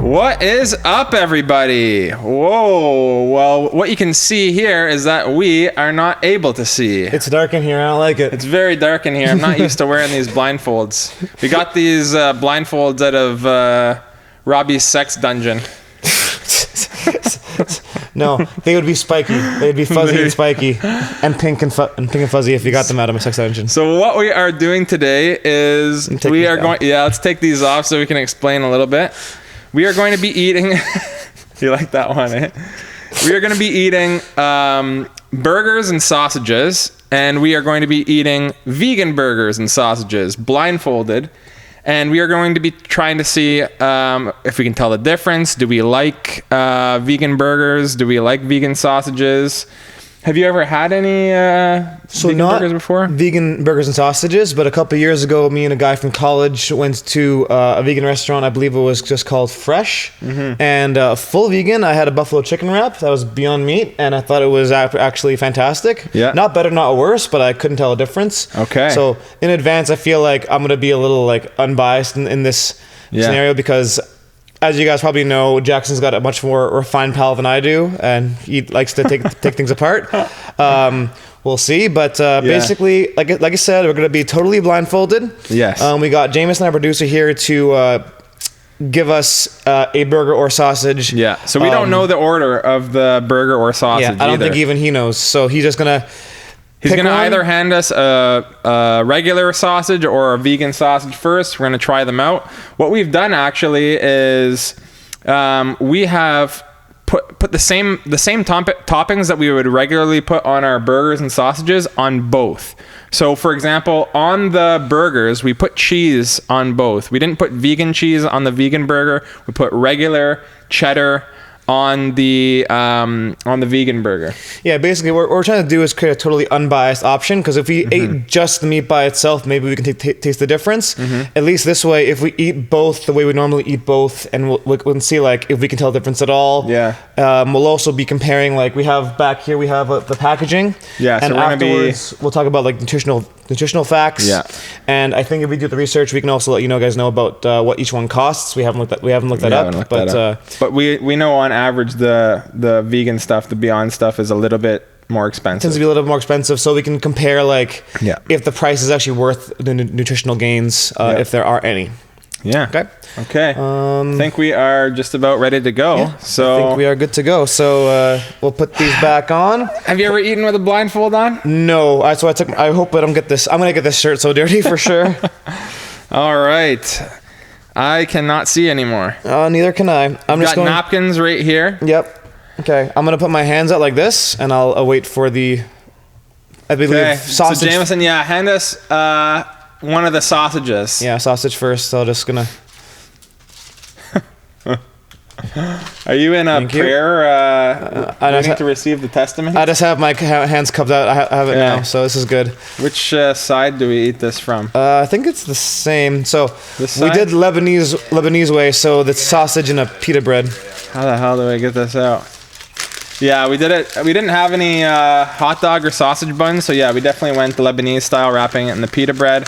What is up, everybody? Whoa, well, what you can see here is that we are not able to see. It's dark in here, I don't like it. It's very dark in here. I'm not used to wearing these blindfolds. We got these blindfolds out of Robbie's sex dungeon. No, they would be spiky. They'd be fuzzy and spiky, and pink and fuzzy if you got them out of my sex dungeon. So what we are doing today is we are going. Yeah, let's take these off so we can explain a little bit. We are going to be eating. You like that one, eh? We are going to be eating burgers and sausages, and we are going to be eating vegan burgers and sausages, blindfolded. And we are going to be trying to see if we can tell the difference. Do we like vegan burgers? Do we like vegan sausages? Have you ever had any vegan burgers before? Vegan burgers and sausages, but a couple of years ago, me and a guy from college went to a vegan restaurant. I believe it was just called Fresh. Mm-hmm. And full vegan. I had a buffalo chicken wrap that was Beyond Meat, and I thought it was actually fantastic. Yeah. Not better, not worse, but I couldn't tell a difference. Okay. So in advance, I feel like I'm going to be a little unbiased in this scenario because, as you guys probably know, Jackson's got a much more refined palate than I do, and he likes to take things apart. We'll see, but basically, like I said, we're going to be totally blindfolded. Yes. We got Jameson, our producer, here to give us a burger or sausage. Yeah. So we don't know the order of the burger or sausage. Yeah, I don't think even he knows. So he's just going to. He's going to either hand us a regular sausage or a vegan sausage first. We're going to try them out. What we've done actually is we have put the same toppings that we would regularly put on our burgers and sausages on both. So, for example, on the burgers, we put cheese on both. We didn't put vegan cheese on the vegan burger. We put regular cheddar on the vegan burger. Yeah, basically what we're trying to do is create a totally unbiased option, because if we ate just the meat by itself, maybe we can taste the difference. At least this way, if we eat both the way we normally eat both, and we can see if we can tell the difference at all. Yeah. We'll also be comparing, we have back here, we have the packaging. Yeah. And so afterwards, we'll talk about nutritional facts. Yeah. And I think if we do the research, we can also let you guys know about what each one costs. We haven't looked that up. But we know on average the vegan stuff, the Beyond stuff, is a little bit more expensive. Tends to be a little bit more expensive, so we can compare if the price is actually worth the nutritional gains, if there are any. Yeah. Okay. I think we are just about ready to go. Yeah, so I think we are good to go. So we'll put these back on. Have you ever eaten with a blindfold on? No. I hope I don't get this. I'm gonna get this shirt so dirty for sure. All right. I cannot see anymore. Neither can I. I'm just got napkins right here. Yep. Okay. I'm gonna put my hands out like this, and I'll wait for the. I believe sausage. So Jameson, hand us one of the sausages. Yeah, sausage first. So I'm just gonna. Are you in a prayer waiting to receive the testament? I just have my hands cupped out. I have it now, so this is good. Which side do we eat this from? I think it's the same. So we did Lebanese way, so the sausage and a pita bread. How the hell do I get this out? Yeah, we did it. We didn't have any hot dog or sausage buns, so yeah, we definitely went the Lebanese style, wrapping it in the pita bread.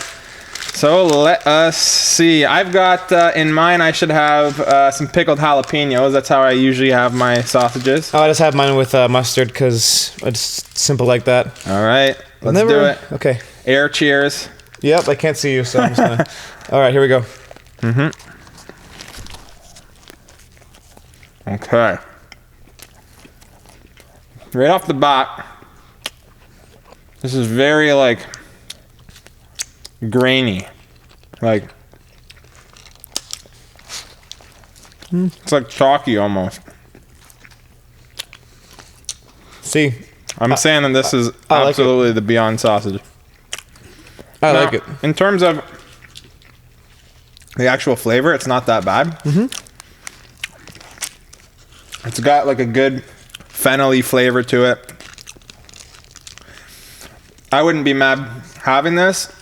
So let us see. I've got in mine, I should have some pickled jalapenos. That's how I usually have my sausages. Oh, I just have mine with mustard because it's simple like that. All right, let's do it. Okay. Air cheers. Yep, I can't see you, so I'm just gonna. All right, here we go. Okay. Right off the bat, this is very grainy, it's like chalky almost. See, I'm saying that this is absolutely the Beyond sausage. I like it. In terms of the actual flavor, it's not that bad. It's got like a good fennel-y flavor to it. I wouldn't be mad having this.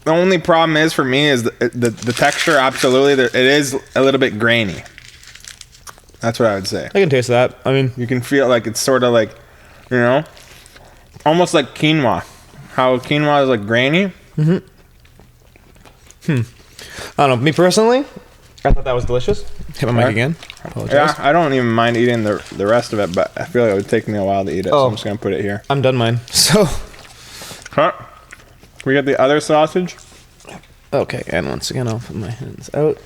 The only problem is for me is the texture. Absolutely, it is a little bit grainy. That's what I would say. I can taste that. I mean, you can feel like it's sort of like, you know, almost like quinoa. How quinoa is like grainy. I don't know. Me personally, I thought that was delicious. Hit my mic again. Apologize. Yeah, I don't even mind eating the rest of it, but I feel like it would take me a while to eat it, so I'm just gonna put it here. I'm done mine. So, huh? We got the other sausage. Okay, and once again, I'll put my hands out.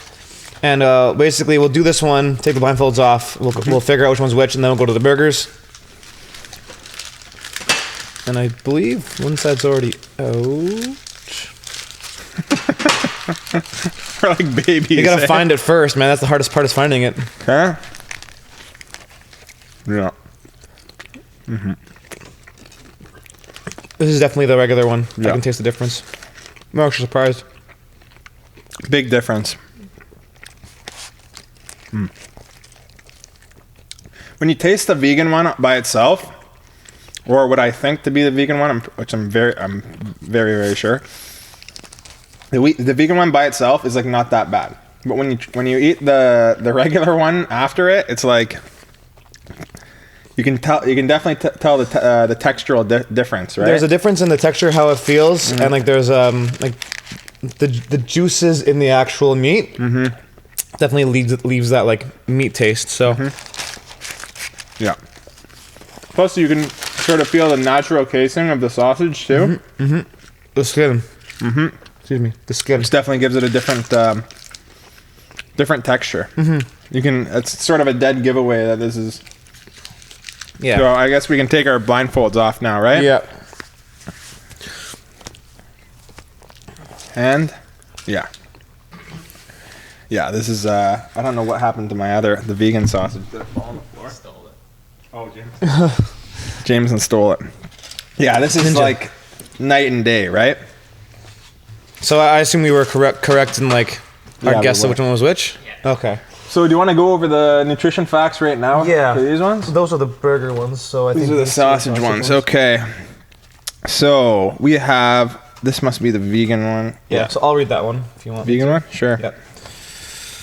And basically, we'll do this one. Take the blindfolds off. We'll figure out which one's which, and then we'll go to the burgers. And I believe one side's already out. We're like babies. You gotta find it first, man. That's the hardest part, is finding it. Huh? Yeah. This is definitely the regular one. Yeah. I can taste the difference. I'm actually surprised. Big difference. When you taste the vegan one by itself, or what I think to be the vegan one, which I'm very, very sure, the vegan one by itself is like not that bad. But when you eat the regular one after it, it's like you can definitely tell the textural difference, right? There's a difference in the texture, how it feels, and like there's like the juices in the actual meat. Definitely leaves that like meat taste. So yeah. Plus, you can sort of feel the natural casing of the sausage too. The skin. Excuse me. The skin. Which definitely gives it a different texture. You can. It's sort of a dead giveaway that this is. Yeah. So I guess we can take our blindfolds off now, right? Yeah. And yeah. Yeah, this is I don't know what happened to the vegan sausage. Did it fall on the floor? Stole it. Oh, James. Jameson stole it. Yeah, this is like night and day, right? So I assume we were correct in like our guess of which one was which? Yeah. Okay. So do you want to go over the nutrition facts right now? Yeah. For these ones? Those are the burger ones, so I think these are the sausage ones. Okay. So we have, this must be the vegan one. Yeah, so I'll read that one if you want. Vegan one? Sure. Yep.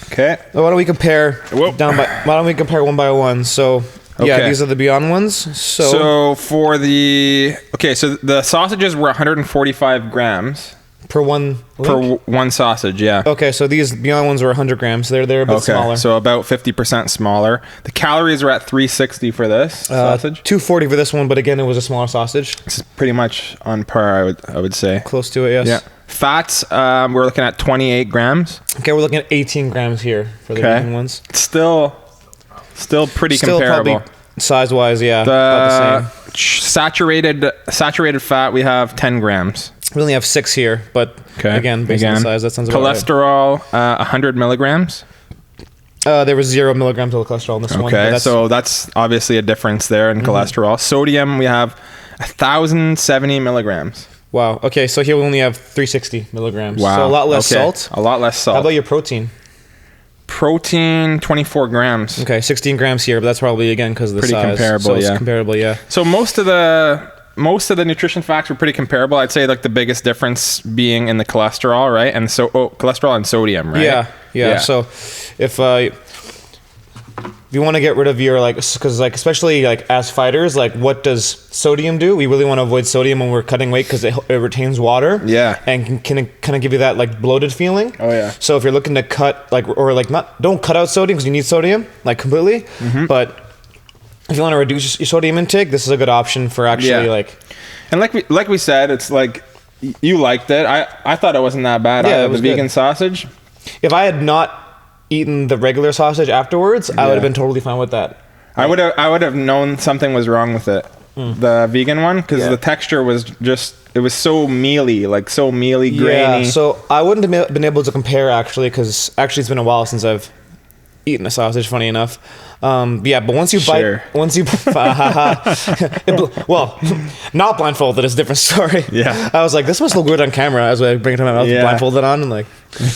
Okay. Well, why don't we compare why don't we compare one by one? So yeah, these are the Beyond ones. So for the so the sausages were 145 grams per one sausage. Yeah. Okay, so these Beyond ones were 100 grams. They're a bit smaller. So about 50% smaller. The calories are at 360 for this sausage. 240 for this one, but again, it was a smaller sausage. It's pretty much on par, I would say. Close to it, yes. Yeah. Fats, we're looking at 28 grams. Okay, we're looking at 18 grams here for the vegan ones. Still pretty comparable. Size-wise, yeah. About the same. Saturated fat, we have 10 grams. We only have 6 here, but again, based on the size, that sounds about cholesterol, 100 milligrams. There was 0 milligrams of cholesterol in this one. Okay, so that's obviously a difference there in cholesterol. Sodium, we have 1,070 milligrams. Wow. Okay, so here we only have 360 milligrams. Wow. So a lot less salt. A lot less salt. How about your protein? Protein, 24 grams. Okay, 16 grams here, but that's probably, again, because of the size. Pretty comparable, so it's comparable, yeah. So most of the nutrition facts were pretty comparable. I'd say like the biggest difference being in the cholesterol, right? And so cholesterol and sodium, right? Yeah. So if you want to get rid of your because especially as fighters, what does sodium do? We really want to avoid sodium when we're cutting weight because it retains water. Yeah. And can kind of give you that bloated feeling. Oh yeah. So if you're looking to cut don't cut out sodium because you need sodium completely, but if you want to reduce your sodium intake, this is a good option for actually And like we said, it's like you liked it. I thought it wasn't that bad. Yeah, it was the vegan good. sausage. If I had not eaten the regular sausage afterwards, I would have been totally fine with that. I would have known something was wrong with it. The vegan one, because the texture was it was so mealy, grainy. Yeah, so I wouldn't have been able to compare because it's been a while since I've eaten a sausage, funny enough. But once you bite, well, not blindfolded is a different story. Yeah. I was like, this must look good on camera as I bring it to my mouth, blindfolded on, and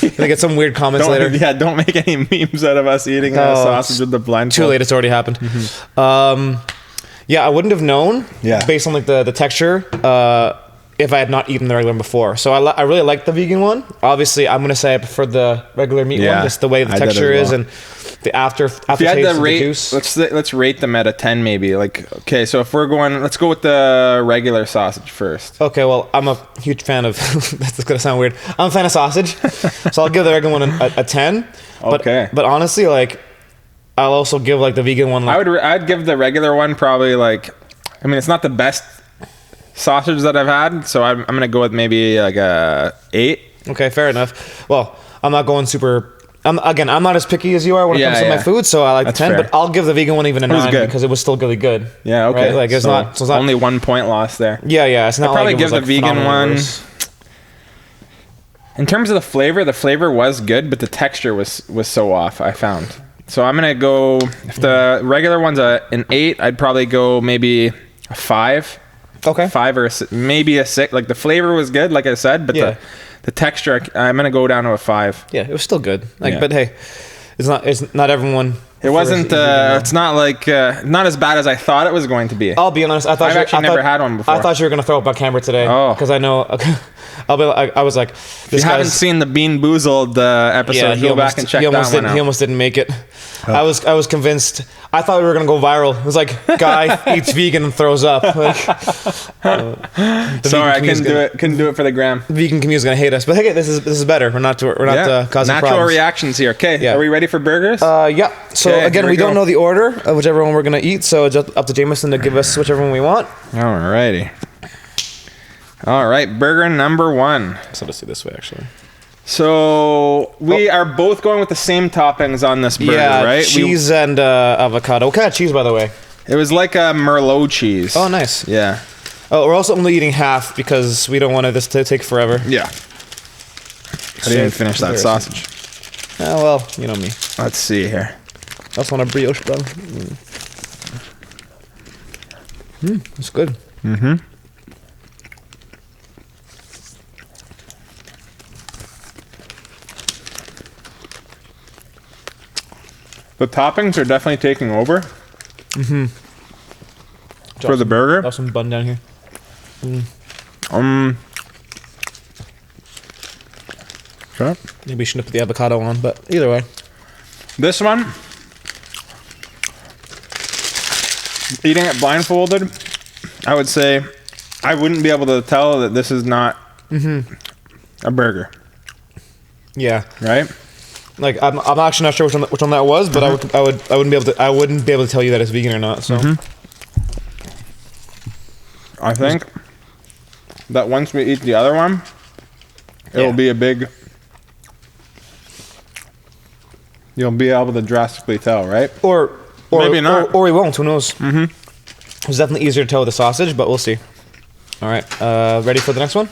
Gonna get some weird comments later. Yeah, don't make any memes out of us eating a sausage with the blindfold. Too late, it's already happened. Yeah, I wouldn't have known based on like the texture if I had not eaten the regular one before. So I really like the vegan one. Obviously, I'm gonna say I prefer the regular meat one, just the way the texture is and the aftertaste of the juice. Let's rate them at a 10 maybe. Like, okay, so if we're going, let's go with the regular sausage first. Okay, well, I'm a huge fan of, that's gonna sound weird. I'm a fan of sausage, so I'll give the regular one a 10. Okay. But honestly, like, I'll also give like the vegan one. Like, I'd give the regular one probably like, I mean, it's not the best sausage that I've had, so I'm gonna go with maybe like a 8. Okay, fair enough. Well, I'm not going super. I'm not as picky as you are when it comes to my food, so I like the 10. Fair. But I'll give the vegan one even a 9 because it was still really good. Yeah, okay. Right? Like it's not only 1 point lost there. Yeah. It's not. I'd probably like give the vegan one. In terms of the flavor was good, but the texture was so off. I found. So I'm gonna go. If the regular one's an 8, I'd probably go maybe a 5. Okay. 5 or maybe a 6. Like the flavor was good, like I said, but the texture, I'm gonna go down to a 5. Yeah, it was still good. Like, but hey, it's not everyone. It wasn't. It's not like not as bad as I thought it was going to be. I'll be honest. I've actually never had one before. I thought you were gonna throw up on camera today. Oh, because I know. I was like, if you haven't seen the Bean Boozled episode, go back and check that one out. He almost didn't make it. Oh. I was convinced. I thought we were gonna go viral. It was like, guy eats vegan and throws up. Like, sorry, I couldn't do it for the gram. The vegan community is gonna hate us, but hey, this is better. We're not causing problems. Natural reactions here. Okay, are we ready for burgers? Yeah. So again, we don't know the order of whichever one we're gonna eat, so it's up to Jameson to give us whichever one we want. Alrighty. All right, burger number 1. So let's do this way, actually. So we are both going with the same toppings on this burger, right? Cheese and avocado. What kind of cheese, by the way? It was like a Merlot cheese. Oh, nice. Yeah. Oh, we're also only eating half because we don't want this to take forever. Yeah. I didn't finish that sausage. Oh, well, you know me. Let's see here. I also want a brioche bun. It's good. Mm-hmm. The toppings are definitely taking over. For the burger. Got some bun down here. Sure. Maybe we shouldn't put the avocado on, but either way. This one, eating it blindfolded, I would say I wouldn't be able to tell that this is not a burger. Yeah. Right? Like I'm actually not sure which one that was, but I wouldn't be able to tell you that it's vegan or not. So I think that once we eat the other one, it will be a big. You'll be able to drastically tell, right? Or maybe not. Or we won't. Who knows? It's definitely easier to tell with the sausage, but we'll see. All right, ready for the next one?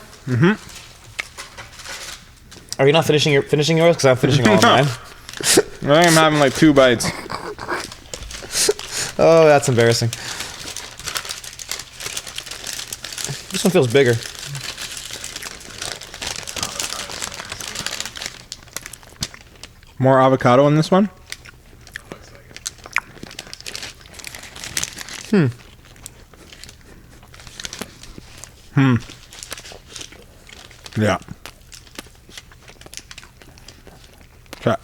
Are you not finishing yours? Because I'm finishing all of mine. I think I'm having like 2 bites. Oh, that's embarrassing. This one feels bigger. More avocado in this one? Yeah. Okay.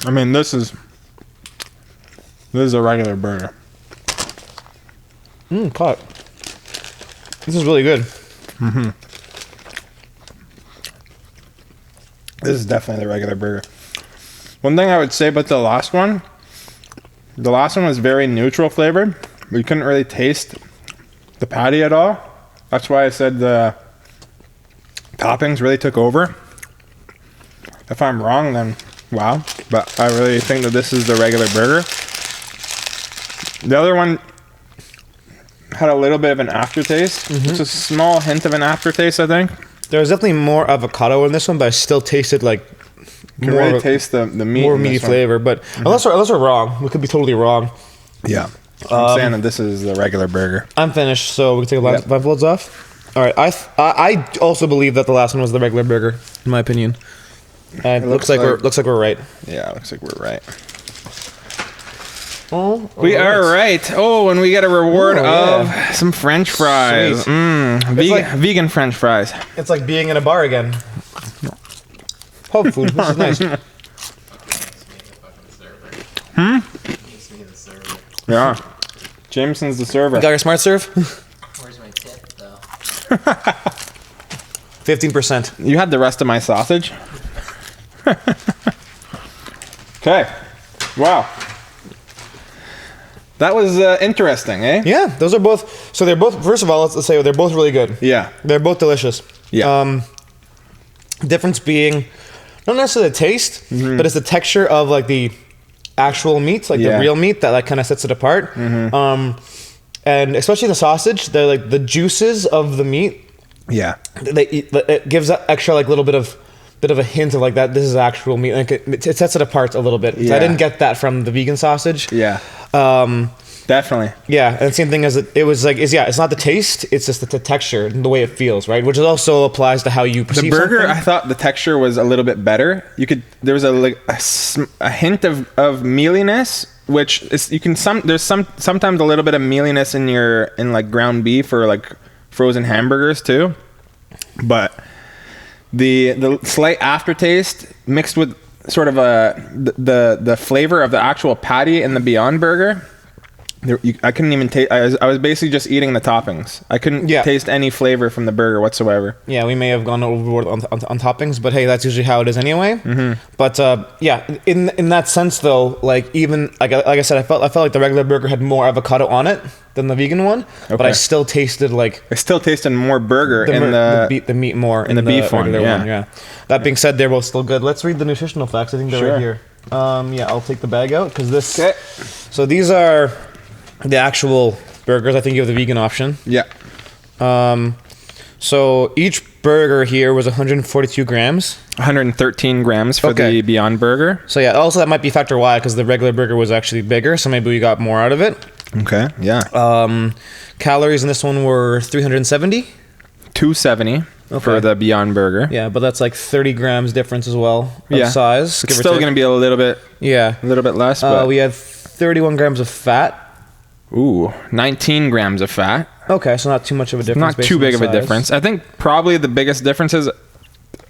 I mean, this is a regular burger. Caught. This is really good. This is definitely the regular burger. One thing I would say about the last one was very neutral flavored. We couldn't really taste the patty at all. That's why I said the toppings really took over. If I'm wrong, then wow. But I really think that this is the regular burger. The other one had a little bit of an aftertaste. It's a small hint of an aftertaste, I think. There was definitely more avocado in this one, but I still tasted like you can really taste the meat. More meaty flavor. But unless we're wrong, we could be totally wrong. Yeah. I'm saying that this is the regular burger. I'm finished, so we can take the blindfolds off. All right, I also believe that the last one was the regular burger, in my opinion. It looks like we're right. Yeah, it looks like we're right. Oh, we are right. Oh, and we get a reward of some French fries. Vegan French fries. It's like being in a bar again. Pub food. This is nice. Yeah. Jameson's the server. You got your smart serve? Where's my tip, though? 15%. You had the rest of my sausage. Okay. Wow. That was interesting, eh? Yeah, those are both. So they're both. First of all, let's say they're both really good. Yeah. They're both delicious. Yeah. Difference being, not necessarily the taste, but it's the texture of like the actual meat, like the real meat that like kind of sets it apart. And especially the sausage, they're like the juices of the meat. Yeah. It gives that extra like little bit of a hint of like that this is actual meat. Like it sets it apart a little bit. Yeah. I didn't get that from the vegan sausage. Yeah. Definitely. Yeah, and same thing as it was like it's not the taste, it's just the texture and the way it feels, right? Which also applies to how you perceive the burger. something. I thought the texture was a little bit better. There was a hint of mealiness, which is there's sometimes a little bit of mealiness in like ground beef or like frozen hamburgers too, but the slight aftertaste mixed with sort of the flavor of the actual patty in the Beyond Burger. I couldn't even taste. I was basically just eating the toppings. I couldn't taste any flavor from the burger whatsoever. Yeah, we may have gone overboard on toppings, but hey, that's usually how it is anyway. But in that sense though, like even like I said, I felt like the regular burger had more avocado on it than the vegan one, but I still tasted more burger in the meat more in the beef one. Yeah. That being said, they're both still good. Let's read the nutritional facts. I think they're right here. I'll take the bag out because this. Okay. So these are the actual burgers. I think you have the vegan option. Yeah. So each burger here was 142 grams. 113 grams for the Beyond Burger. So yeah, also that might be factor Y because the regular burger was actually bigger, so maybe we got more out of it. Okay, yeah. Calories in this one were 370. 270 for the Beyond Burger. Yeah, but that's like 30 grams difference as well of size. It's still going to be a little bit less. But we had 31 grams of fat. Ooh, 19 grams of fat. Okay, so not too much of a difference. Not too big of a difference. I think probably the biggest differences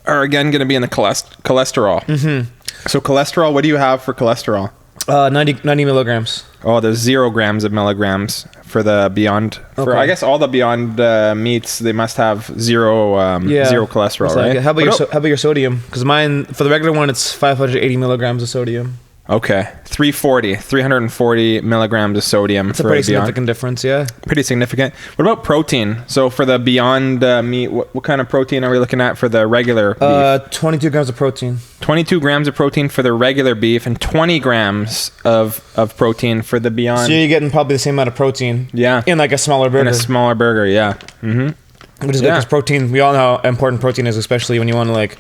are again going to be in the cholesterol. So cholesterol, what do you have for cholesterol? 90 milligrams. Oh, there's 0 grams of milligrams for the Beyond. For I guess all the Beyond meats, they must have zero cholesterol, right? How about your sodium? Because mine, for the regular one, it's 580 milligrams of sodium. Okay, 340 milligrams of sodium. It's a pretty significant difference, yeah. Pretty significant. What about protein? So for the Beyond meat, what kind of protein are we looking at for the regular beef? 22 grams of protein. 22 grams of protein for the regular beef and 20 grams of protein for the Beyond. So you're getting probably the same amount of protein. Yeah. In like a smaller burger. In a smaller burger, yeah. Which is good because protein, we all know how important protein is, especially when you want to like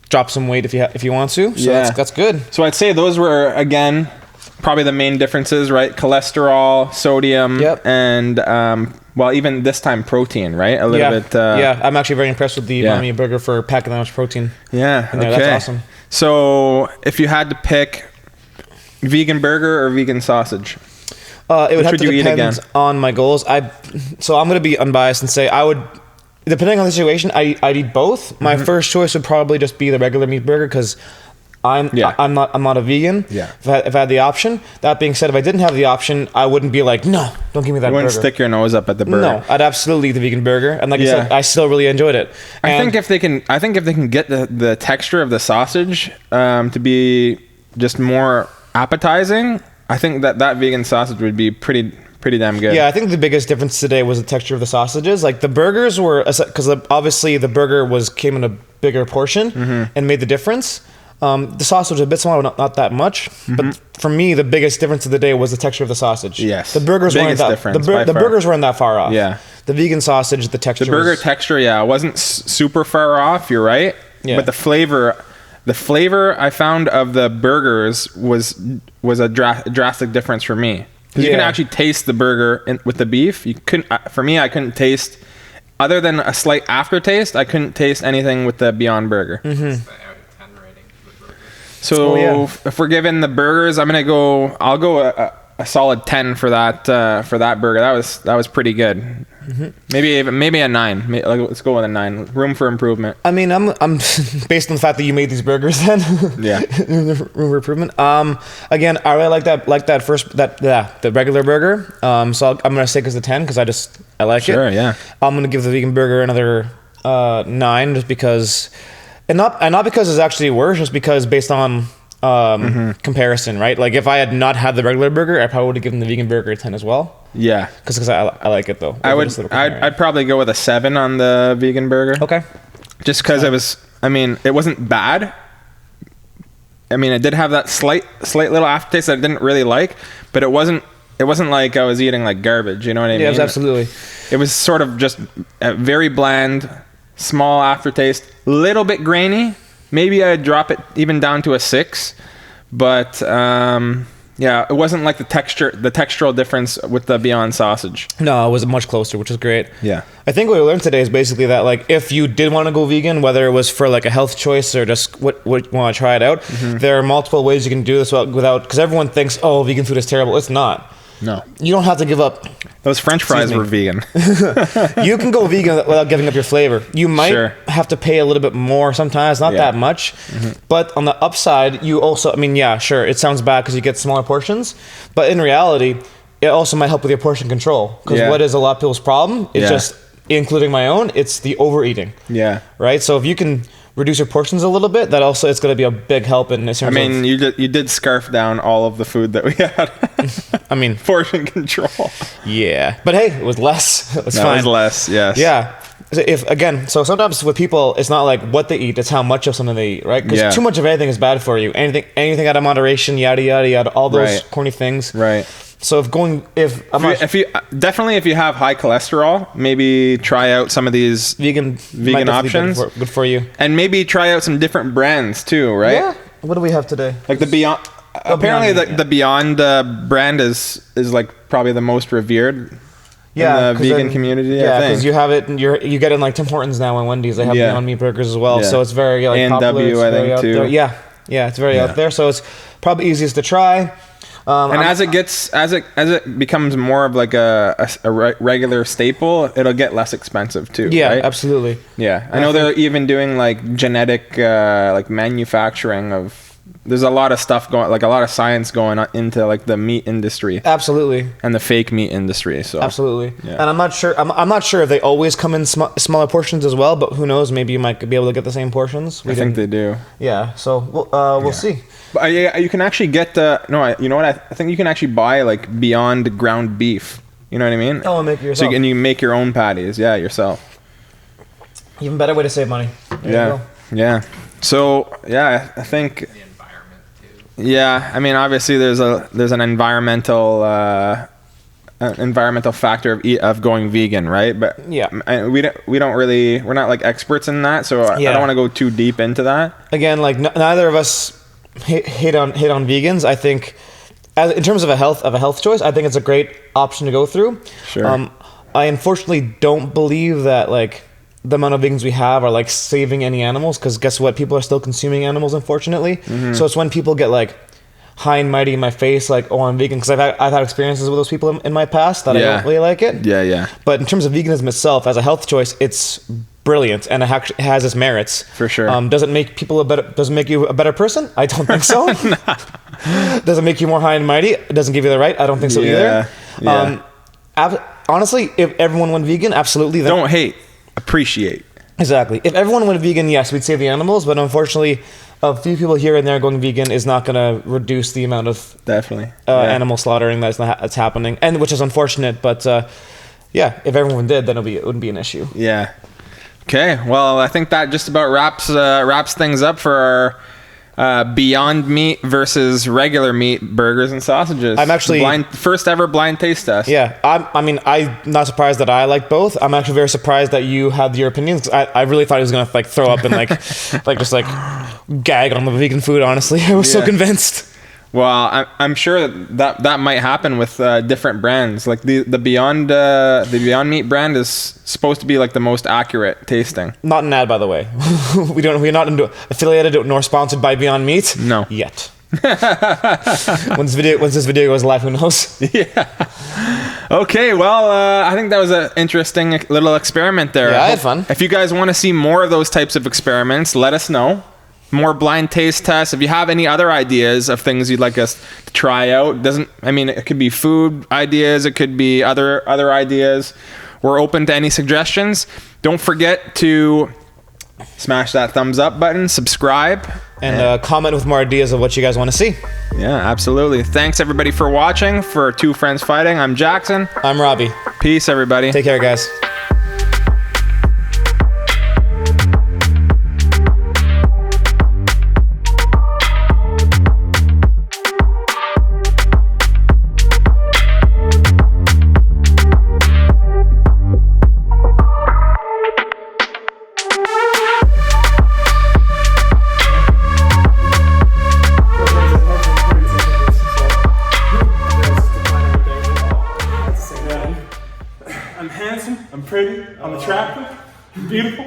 drop some weight if you want to. So that's good. So I'd say those were, again, probably the main differences, right? Cholesterol, sodium, and, even this time protein, right? A little bit. I'm actually very impressed with the Umami burger for packing that much protein. Yeah, okay. That's awesome. So if you had to pick vegan burger or vegan sausage, it would have to depend on my goals. So I'm going to be unbiased and say I would... Depending on the situation, I'd eat both. My first choice would probably just be the regular meat burger because I'm not a vegan. Yeah. If I had the option. That being said, if I didn't have the option, I wouldn't be like, no, don't give me that burger. You wouldn't stick your nose up at the burger. No, I'd absolutely eat the vegan burger. And like I said, I still really enjoyed it. I think if they can get the texture of the sausage to be just more appetizing, I think that vegan sausage would be pretty damn good. Yeah, I think the biggest difference today was the texture of the sausages. Like the burgers were, because obviously the burger came in a bigger portion and made the difference. The sausage was a bit smaller, not that much. But for me, the biggest difference of the day was the texture of the sausage. Yes, the burgers weren't that far off. Yeah, the vegan sausage, the texture. The burger texture, wasn't super far off. You're right. Yeah, but the flavor I found of the burgers was a drastic difference for me. Because you can actually taste the burger with the beef. You couldn't. For me, I couldn't taste other than a slight aftertaste, I couldn't taste anything with the Beyond Burger. What's the out of 10 rating for the burger? So if we're giving the burgers, I'll go a solid 10 for that burger. That was pretty good. Maybe a 9. Let's go with a 9. Room for improvement. I mean, I'm based on the fact that you made these burgers. Then Yeah. room for improvement. Again, I really like the regular burger. So I'm gonna stick as a 10 because I like it. Sure, yeah. I'm gonna give the vegan burger another 9 just because, and not because it's actually worse, just because based on comparison, right? Like if I had not had the regular burger, I probably would have given the vegan burger a 10 as well. Yeah. Because I like it though. I'd probably go with a 7 on the vegan burger. Okay. Just because it wasn't bad. I mean, it did have that slight little aftertaste that I didn't really like, but it wasn't like I was eating like garbage. You know what I mean? Yeah, it was absolutely. It was sort of just a very bland, small aftertaste, little bit grainy. Maybe I'd drop it even down to a 6, but yeah, it wasn't like the textural difference with the Beyond sausage. No, it was much closer, which is great. Yeah. I think what we learned today is basically that, like, if you did want to go vegan, whether it was for like a health choice or just what you want to try it out, there are multiple ways you can do this without, because everyone thinks, oh, vegan food is terrible. It's not. No. You don't have to give up. Those French fries were vegan. You can go vegan without giving up your flavor. You might have to pay a little bit more sometimes, not that much. But on the upside, you also, I mean, yeah, sure, it sounds bad because you get smaller portions. But in reality, it also might help with your portion control. Because what is a lot of people's problem? It's just, including my own, it's the overeating. Yeah. Right? So if you can reduce your portions a little bit, that also it's going to be a big help in terms of... I mean, you did scarf down all of the food that we had. I mean... portion control. Yeah. But hey, it was less. It was fine. It was less, yes. Yeah. So sometimes with people, it's not like what they eat, it's how much of something they eat, right? Because too much of anything is bad for you. Anything out of moderation, yada, yada, yada, all those corny things. Right. So if you have high cholesterol, maybe try out some of these vegan options. Good for you. And maybe try out some different brands too, right? Yeah. What do we have today? Like the Beyond. Apparently, the Beyond brand is like probably the most revered. In the vegan community. Yeah, because you have it, and you get it in like Tim Hortons now and Wendy's. They have Beyond Meat burgers as well, so it's very like popular. A&W, I think too. Yeah, it's very out there. So it's probably easiest to try. And as it becomes more of like a regular staple, it'll get less expensive too. Yeah, right? Absolutely. Yeah, I know they're even doing like genetic like manufacturing of. There's a lot of stuff going, like a lot of science going on into like the meat industry. Absolutely. And the fake meat industry. So absolutely. Yeah. And I'm not sure. I'm not sure if they always come in smaller portions as well. But who knows? Maybe you might be able to get the same portions. I think they do. Yeah. So we'll see. But you can actually get you know what? I think you can actually buy like Beyond ground beef. You know what I mean? Oh, make it yourself. So you make your own patties. Yeah, yourself. Even better way to save money. There yeah. So yeah, I think. Yeah, I mean, obviously there's an environmental factor of going vegan, right? But we're not like experts in that, so I don't want to go too deep into that. Again, like neither of us hit on vegans. I think, in terms of a health choice, I think it's a great option to go through. Sure. I unfortunately don't believe that like the amount of vegans we have are like saving any animals, because guess what, people are still consuming animals, unfortunately. So it's when people get like high and mighty in my face, like, oh, I'm vegan, because I've had experiences with those people in my past that I don't really like it. But in terms of veganism itself as a health choice, it's brilliant, and it actually has its merits for sure. Does it make you a better person? I don't think so. Does it make you more high and mighty? It doesn't give you the right. I don't think so either. Honestly, if everyone went vegan, absolutely. Don't hate. Appreciate. Exactly. If everyone went vegan, yes, we'd save the animals, but unfortunately, a few people here and there going vegan is not going to reduce the amount of animal slaughtering that's happening, and which is unfortunate. But if everyone did, then it wouldn't be an issue. Yeah. Okay. Well, I think that just about wraps things up for our Beyond Meat versus regular meat burgers and sausages. I'm actually first ever blind taste test. Yeah, I'm not surprised that I like both. I'm actually very surprised that you had your opinions. I really thought he was gonna like throw up and like just gag on the vegan food. Honestly, I was so convinced. Well, I'm sure that might happen with different brands. Like the Beyond Meat brand is supposed to be like the most accurate tasting. Not an ad, by the way. We're not affiliated nor sponsored by Beyond Meat. No. Yet. Once this video goes live, who knows? Yeah. Okay, well, I think that was an interesting little experiment there. Yeah, I had fun. If you guys want to see more of those types of experiments, let us know. More blind taste tests. If you have any other ideas of things you'd like us to try out, it could be food ideas, it could be other ideas. We're open to any suggestions. Don't forget to smash that thumbs up button, subscribe, and comment with more ideas of what you guys want to see. Yeah, absolutely. Thanks everybody for watching. For Two Friends Fighting, I'm Jackson. I'm Robbie. Peace, everybody. Take care, guys. I'm handsome, I'm pretty, I'm attractive, I'm beautiful.